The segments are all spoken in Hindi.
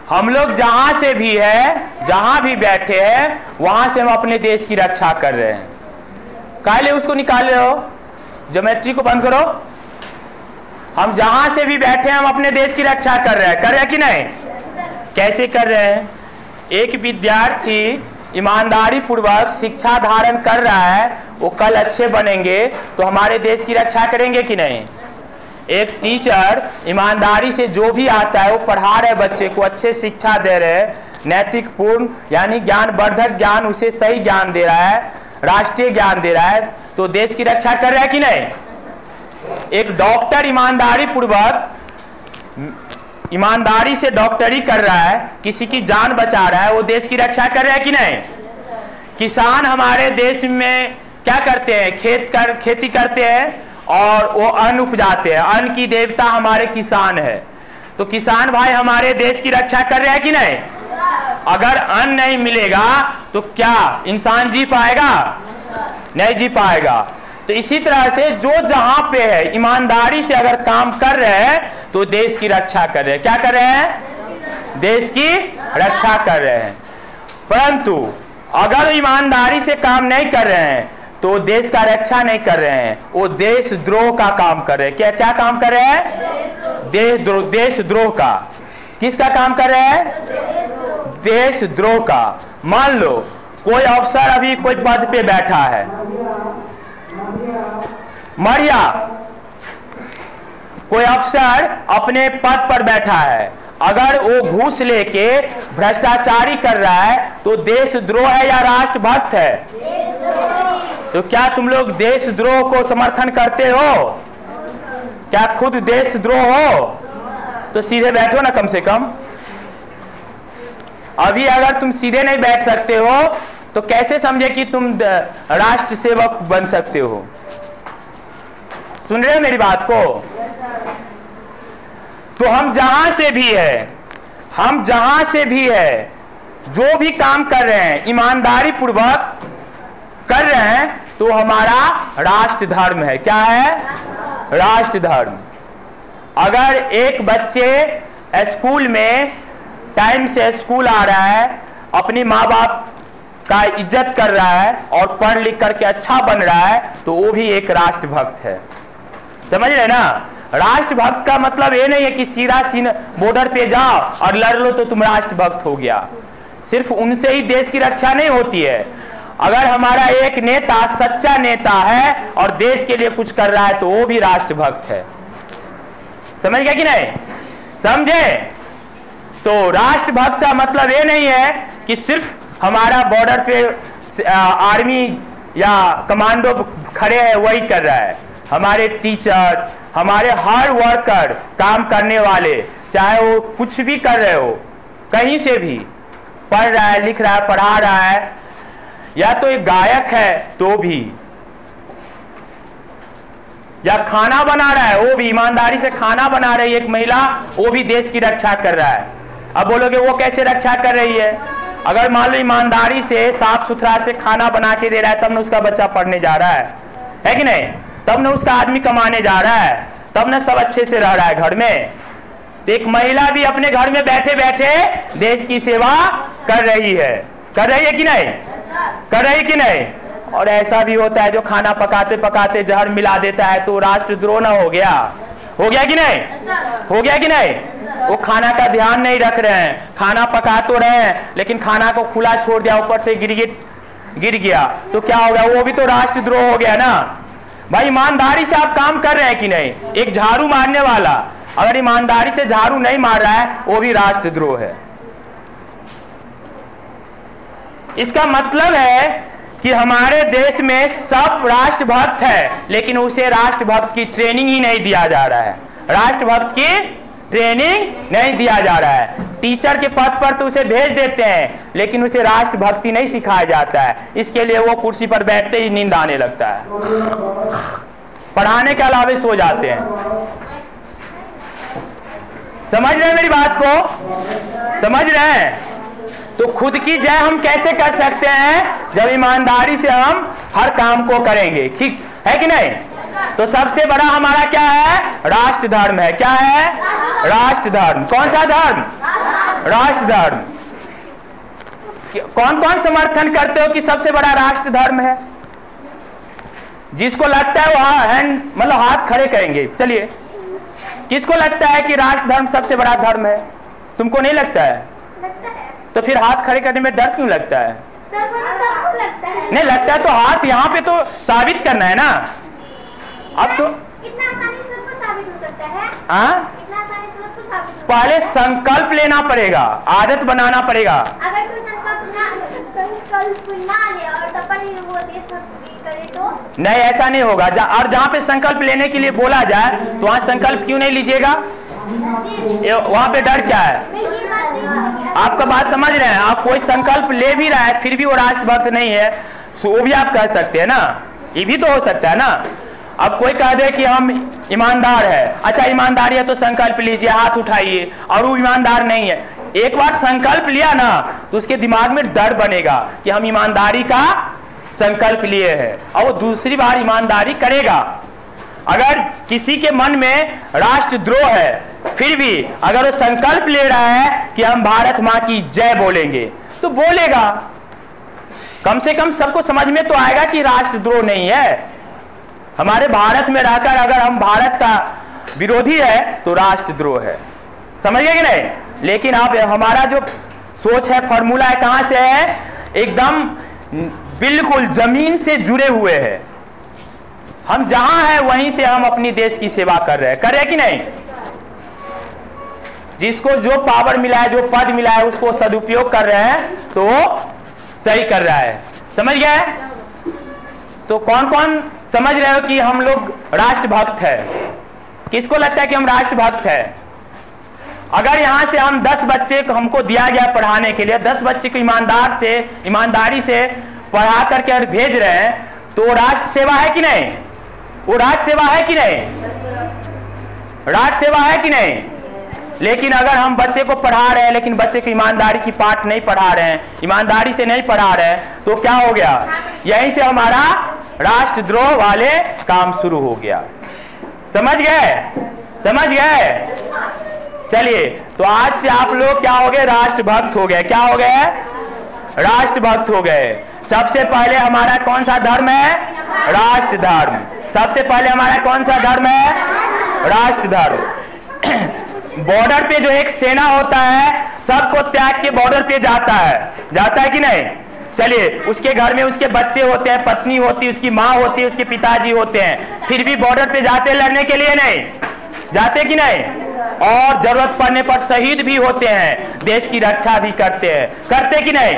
हम लोग जहां से भी है, जहां भी बैठे हैं, वहां से हम अपने देश की रक्षा कर रहे हैं। काले उसको निकाल रहे हो, ज्योमेट्री को बंद करो। हम जहां से भी बैठे हैं, हम अपने देश की रक्षा कर रहे हैं कि नहीं? कैसे कर रहे हैं? एक विद्यार्थी ईमानदारी पूर्वक शिक्षा धारण कर रहा है, वो कल अच्छे बनेंगे तो हमारे देश की रक्षा करेंगे कि नहीं? एक टीचर ईमानदारी से जो भी आता है वो पढ़ा रहे बच्चे को, अच्छे शिक्षा दे रहे हैं, नैतिक पूर्ण यानी ज्ञानवर्धक ज्ञान, उसे सही ज्ञान दे रहा है, राष्ट्रीय ज्ञान दे रहा है, तो देश की रक्षा कर रहा है कि नहीं? एक डॉक्टर ईमानदारी पूर्वक, ईमानदारी से डॉक्टरी कर रहा है, किसी की जान बचा रहा है, वो देश की रक्षा कर रहा है कि नहीं? किसान हमारे देश में क्या करते हैं? खेती करते हैं और वो अन्न उपजाते हैं। अन्न की देवता हमारे किसान है, तो किसान भाई हमारे देश की रक्षा कर रहे हैं कि नहीं? अगर अन्न नहीं मिलेगा तो क्या इंसान जी पाएगा? नहीं जी पाएगा। तो इसी तरह से जो जहां पे है ईमानदारी से अगर काम कर रहे हैं तो देश की रक्षा कर रहे हैं। क्या कर रहे हैं? देश की रक्षा कर रहे हैं। परंतु अगर ईमानदारी से काम नहीं कर रहे हैं तो देश का रक्षा नहीं कर रहे हैं, वो देशद्रोह का काम कर रहे हैं। क्या क्या काम कर रहे हैं? देशद्रोह का। किसका काम कर रहे हैं? देशद्रोह का। मान लो कोई अफसर अभी कोई पद पे बैठा है, मरिया कोई अफसर अपने पद पर बैठा है, अगर वो घूस लेके भ्रष्टाचारी कर रहा है तो देशद्रोह है या राष्ट्रभक्त है? तो क्या तुम लोग देशद्रोह को समर्थन करते हो? क्या खुद देशद्रोह हो? तो सीधे बैठो ना कम से कम। अभी अगर तुम सीधे नहीं बैठ सकते हो तो कैसे समझे कि तुम राष्ट्र सेवक बन सकते हो? सुन रहे हो मेरी बात को? तो हम जहां से भी है, हम जहां से भी है, जो भी काम कर रहे हैं ईमानदारी पूर्वक कर रहे हैं तो हमारा राष्ट्र धर्म है। क्या है? राष्ट्र धर्म। अगर एक बच्चे स्कूल में टाइम से स्कूल आ रहा है, अपनी माँ बाप का इज्जत कर रहा है और पढ़ लिख करके अच्छा बन रहा है, तो वो भी एक राष्ट्रभक्त है। समझ रहे ना? राष्ट्रभक्त का मतलब ये नहीं है कि सीधा बॉर्डर पे जाओ और लड़ लो तो तुम राष्ट्रभक्त हो गया। सिर्फ उनसे ही देश की रक्षा नहीं होती है। अगर हमारा एक नेता सच्चा नेता है और देश के लिए कुछ कर रहा है तो वो भी राष्ट्रभक्त है। समझ गया कि नहीं? समझे? तो राष्ट्रभक्त का मतलब ये नहीं है कि सिर्फ हमारा बॉर्डर पे आर्मी या कमांडो खड़े हैं वही कर रहा है। हमारे टीचर, हमारे हर वर्कर, काम करने वाले, चाहे वो कुछ भी कर रहे हो, कहीं से भी पढ़ रहा है, लिख रहा है, पढ़ा रहा है, या तो एक गायक है तो भी, या खाना बना रहा है वो भी ईमानदारी से खाना बना रही है एक महिला, वो भी देश की रक्षा कर रहा है। अब बोलोगे वो कैसे रक्षा कर रही है? अगर मान लो ईमानदारी से साफ सुथरा से खाना बना के दे रहा है, तब न उसका बच्चा पढ़ने जा रहा है कि नहीं? तब न उसका आदमी कमाने जा रहा है, तब न सब अच्छे से रह रहा है घर में। तो एक महिला भी अपने घर में बैठे बैठे देश की सेवा कर रही है कि नहीं? कर रही कि नहीं? और ऐसा भी होता है जो खाना पकाते पकाते जहर मिला देता है, तो राष्ट्रद्रोह ना हो गया? हो गया कि नहीं? हो गया कि नहीं? वो खाना का ध्यान नहीं रख रहे हैं, खाना पका तो रहे हैं लेकिन खाना को खुला छोड़ दिया, ऊपर से गिर गया, तो क्या हो गया? वो भी तो राष्ट्रद्रोह हो गया ना भाई। ईमानदारी से आप काम कर रहे हैं कि नहीं? एक झाड़ू मारने वाला अगर ईमानदारी से झाड़ू नहीं मार रहा है वो भी राष्ट्रद्रोह है। इसका मतलब है कि हमारे देश में सब राष्ट्रभक्त है लेकिन उसे राष्ट्रभक्त की ट्रेनिंग ही नहीं दिया जा रहा है। राष्ट्रभक्त की ट्रेनिंग नहीं दिया जा रहा है। टीचर के पद पर तो उसे भेज देते हैं लेकिन उसे राष्ट्रभक्ति नहीं सिखाया जाता है। इसके लिए वो कुर्सी पर बैठते ही नींद आने लगता है, पढ़ाने के अलावे सो जाते हैं। समझ रहे हैं मेरी बात को? समझ रहे हैं? तो खुद की जय हम कैसे कर सकते हैं? जब ईमानदारी से हम हर काम को करेंगे, ठीक है कि नहीं? तो सबसे बड़ा हमारा क्या है? राष्ट्र धर्म है। क्या है? राष्ट्र धर्म। कौन सा धर्म? राष्ट्र धर्म। कौन कौन समर्थन करते हो कि सबसे बड़ा राष्ट्र धर्म है? जिसको लगता है वो हैंड मतलब हाथ खड़े करेंगे। चलिए, किसको लगता है कि राष्ट्र धर्म सबसे बड़ा धर्म है? तुमको नहीं लगता है? लगता है। तो फिर हाथ खड़े करने में डर क्यों लगता है? सबको लगता है। नहीं लगता है तो हाथ यहाँ पे तो साबित करना है ना। अब तो इतना आसानी से सबको साबित हो सकता है? इतना आसानी से सबको साबित हो पहले संकल्प लेना पड़ेगा, आदत बनाना पड़ेगा। अगर कोई संकल्प ना ले और तब पर ही वो देशभक्ति करे तो नहीं, ऐसा नहीं होगा। और जहाँ पे संकल्प लेने के लिए बोला जाए तो वहाँ संकल्प क्यों नहीं लीजिएगा? वहाँ पे डर क्या है? आपका बात समझ रहे हैं? आप कोई संकल्प ले भी रहा है फिर भी वो राष्ट्रभक्त नहीं है, वो भी आप कह सकते हैं ना, ये भी तो हो सकता है ना। अब कोई कह दे कि हम ईमानदार है, अच्छा ईमानदारी है तो संकल्प लीजिए, हाथ उठाइए, और वो ईमानदार नहीं है। एक बार संकल्प लिया ना तो उसके दिमाग में डर बनेगा कि हम ईमानदारी का संकल्प लिए हैं, और वो दूसरी बार ईमानदारी करेगा। अगर किसी के मन में राष्ट्रद्रोह है फिर भी अगर वो संकल्प ले रहा है कि हम भारत माँ की जय बोलेंगे तो बोलेगा, कम से कम सबको समझ में तो आएगा कि राष्ट्रद्रोह नहीं है। हमारे भारत में रहकर अगर हम भारत का विरोधी है तो राष्ट्रद्रोह है, समझ गए कि नहीं? लेकिन अब हमारा जो सोच है, फॉर्मूला है, कहां से है? एकदम बिल्कुल जमीन से जुड़े हुए हैं। हम जहां हैं वहीं से हम अपनी देश की सेवा कर रहे हैं कि नहीं? जिसको जो पावर मिला है, जो पद मिला है, उसको सदुपयोग कर रहे हैं तो वो सही कर रहा है, समझ गए? तो कौन कौन समझ रहे हो कि हम लोग राष्ट्रभक्त है? किसको लगता है कि हम राष्ट्रभक्त है? अगर यहां से हम 10 बच्चे को हमको दिया गया पढ़ाने के लिए, 10 बच्चे को ईमानदारी से पढ़ा करके भेज रहे हैं तो राष्ट्र सेवा है कि नहीं? वो राष्ट्र सेवा है कि नहीं? राष्ट्र सेवा है कि नहीं? लेकिन अगर हम बच्चे को पढ़ा रहे हैं लेकिन बच्चे को ईमानदारी की पाठ नहीं पढ़ा रहे हैं, ईमानदारी से नहीं पढ़ा रहे हैं, तो क्या हो गया? यहीं से हमारा राष्ट्रद्रोह वाले काम शुरू हो गया। समझ गए? समझ गए? चलिए, तो आज से आप लोग क्या हो गए? राष्ट्रभक्त हो गए। क्या हो गए? राष्ट्रभक्त हो गए। सबसे पहले हमारा कौन सा धर्म है? राष्ट्र धर्म। सबसे पहले हमारा कौन सा धर्म है? राष्ट्र धर्म। बॉर्डर पे जो एक सेना होता है सबको त्याग के बॉर्डर पे जाता है कि नहीं? चलिए, उसके घर में उसके बच्चे होते हैं, पत्नी होती है, उसकी माँ होती है, उसके पिताजी होते हैं, फिर भी बॉर्डर पे जाते लड़ने के लिए नहीं जाते कि नहीं? और जरूरत पड़ने पर शहीद भी होते हैं, देश की रक्षा भी करते कि नहीं?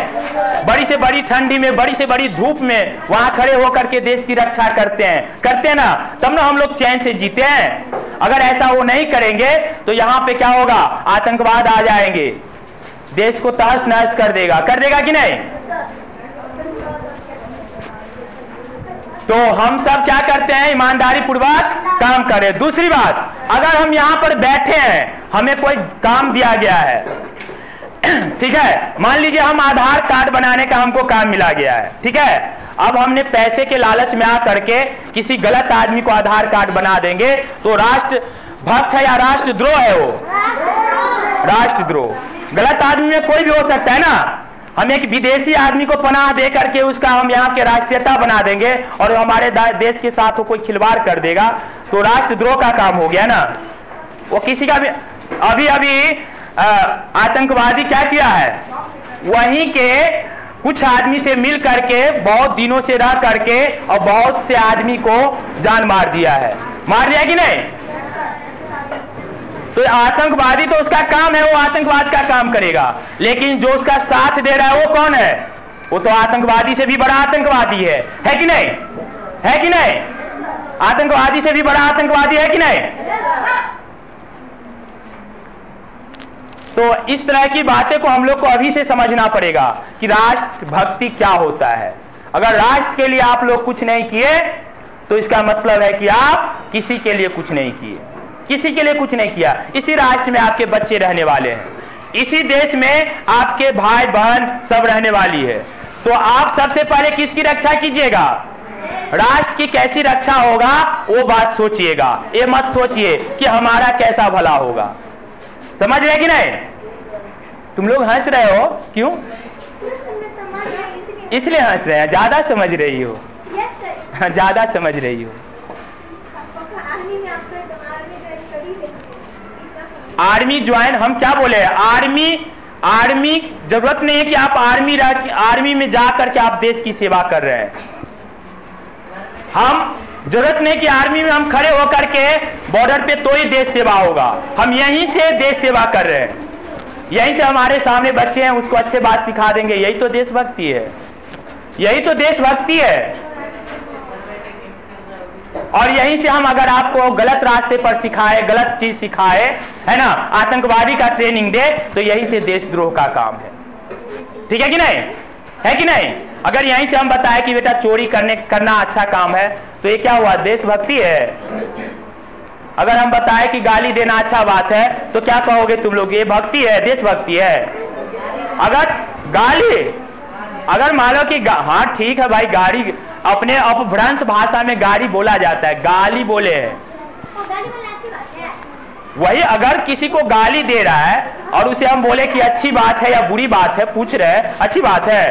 बड़ी से बड़ी ठंडी में, बड़ी से बड़ी धूप में वहां खड़े होकर के देश की रक्षा करते हैं ना, तब ना हम लोग चैन से जीते हैं। अगर ऐसा वो नहीं करेंगे तो यहाँ पे क्या होगा? आतंकवाद आ जाएंगे, देश को तहस नहस कर देगा कि नहीं? तो हम सब क्या करते हैं? ईमानदारी पूर्वक काम करें। दूसरी बात, अगर हम यहाँ पर बैठे हैं, हमें कोई काम दिया गया है, ठीक है, मान लीजिए हम आधार कार्ड बनाने का हमको काम मिला गया है, ठीक है, अब हमने पैसे के लालच में आ करके किसी गलत आदमी को आधार कार्ड बना देंगे तो राष्ट्र भक्त है या राष्ट्रद्रोह है? वो राष्ट्रद्रोह। गलत आदमी में कोई भी हो सकता है ना। हम एक विदेशी आदमी को पनाह दे करके उसका हम यहाँ के राष्ट्रीयता बना देंगे और हमारे देश के साथ वो कोई खिलवाड़ कर देगा तो राष्ट्रद्रोह का काम हो गया ना। वो किसी का भी अभी आतंकवादी क्या किया है? वहीं के कुछ आदमी से मिल करके बहुत दिनों से रह करके और बहुत से आदमी को जान मार दिया कि नहीं? तो आतंकवादी तो उसका काम है, वो आतंकवाद का काम करेगा, लेकिन जो उसका साथ दे रहा है वो कौन है? वो तो आतंकवादी से भी बड़ा आतंकवादी है कि नहीं? है कि नहीं? आतंकवादी से भी बड़ा आतंकवादी है कि नहीं? तो इस तरह की बातें को हम लोग को अभी से समझना पड़ेगा कि राष्ट्रभक्ति क्या होता है। अगर राष्ट्र के लिए आप लोग कुछ नहीं किए तो इसका मतलब है कि आप किसी के लिए कुछ नहीं किए, किसी के लिए कुछ नहीं किया। इसी राष्ट्र में आपके बच्चे रहने वाले हैं, इसी देश में आपके भाई बहन सब रहने वाली है, तो आप सबसे पहले किसकी रक्षा कीजिएगा? राष्ट्र की कैसी रक्षा होगा वो बात सोचिएगा। ये मत सोचिए कि हमारा कैसा भला होगा। समझ रहे कि नहीं? तुम लोग हंस रहे हो क्यों? मैं समझ रही हूँ, इसलिए। इसलिए हंस रहे हैं, ज्यादा समझ रही हो। Yes sir. हाँ, ज्यादा समझ रही हो। आर्मी में आपको आर्मी ज्वाइन कर ही लेंगे। आर्मी ज्वाइन हम क्या बोले? आर्मी जरूरत नहीं है कि आप आर्मी में जा करके आप देश की सेवा कर रहे हैं। हम जरूरत नहीं कि आर्मी में हम खड़े होकर के बॉर्डर पे तो ही देश सेवा होगा। हम यहीं से देश सेवा कर रहे हैं, यहीं से हमारे सामने बच्चे हैं उसको अच्छे बात सिखा देंगे। यही तो देशभक्ति है, यही तो देशभक्ति है। और यहीं से हम अगर आपको गलत रास्ते पर सिखाए, गलत चीज सिखाए, है ना, आतंकवादी का ट्रेनिंग दे, तो यहीं से देशद्रोह का काम है। ठीक है कि नहीं? है कि नहीं? अगर यहीं से हम बताएं कि बेटा चोरी करना अच्छा काम है, तो ये क्या हुआ? देशभक्ति है। अगर हम बताएं कि गाली देना अच्छा बात है, तो क्या कहोगे तुम लोग? ये भक्ति है, देशभक्ति है। अगर मान लो कि हाँ ठीक है भाई, गाड़ी अपने अपभ्रंश भाषा में गाड़ी बोला जाता है, गाली बोले है, गाली बोलना अच्छी बात है। वही अगर किसी को गाली दे रहा है और उसे हम बोले कि अच्छी बात है या बुरी बात है, पूछ रहे हैं अच्छी बात है,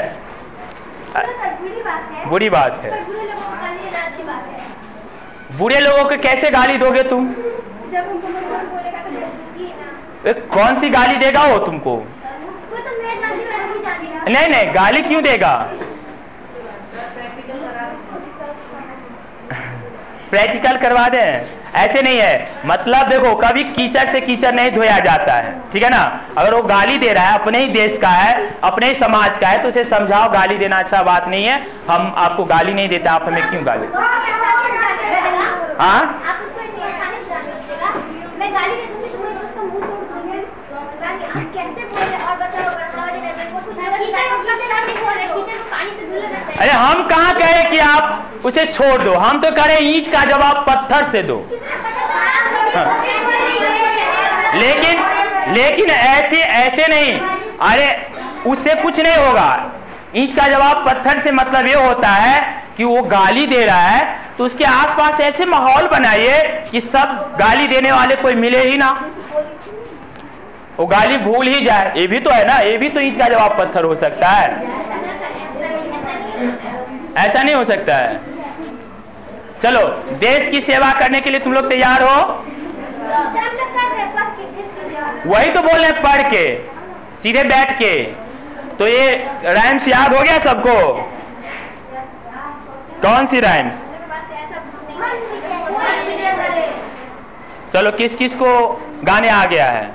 बुरी बात है, बुरी बात है। पर बुरे लोगों को गाली देना अच्छी बात है। बुरे लोगों को कैसे गाली दोगे तुम? जब उनको कुछ बोलेगा तो बेइज्जती है ना। कौन सी गाली देगा वो तुमको? वो तो मैं जानती हूँ, नहीं जानती। नहीं, गाली क्यों देगा? प्रैक्टिकल करवा दें, ऐसे नहीं है। मतलब देखो, कभी कीचड़ से कीचड़ नहीं धोया जाता है, ठीक है ना। अगर वो गाली दे रहा है, अपने ही देश का है, अपने ही समाज का है, तो उसे समझाओ गाली देना अच्छा बात नहीं है, हम आपको गाली नहीं देते, आप हमें क्यों गाली? हाँ, आप उसको इतनी आसानी से जान लीजिएगा। मैं गाली दे दूंगी, तुम्हें उसका मुंह तोड़ दूंगी। आप कैसे बोल रहे? और बताओ, पानी से धुले रहते हैं। अरे हम कहाँ कहे कि आप उसे छोड़ दो, हम तो करें ईंट का जवाब पत्थर से दो। लेकिन ऐसे नहीं। अरे उससे कुछ नहीं होगा। ईंट का जवाब पत्थर से मतलब ये होता है कि वो गाली दे रहा है, तो उसके आसपास ऐसे माहौल बनाइए कि सब गाली देने वाले कोई मिले ही ना, वो गाली भूल ही जाए। ये भी तो है ना, ये भी तो ईंट का जवाब पत्थर हो सकता है। ऐसा नहीं हो सकता है। चलो, देश की सेवा करने के लिए तुम लोग तैयार हो? वही तो बोल रहे हैं, पढ़ के, सीधे बैठ के। तो ये राइम्स याद हो गया सबको? कौन सी राइम्स? चलो, किस किस को गाने आ गया है?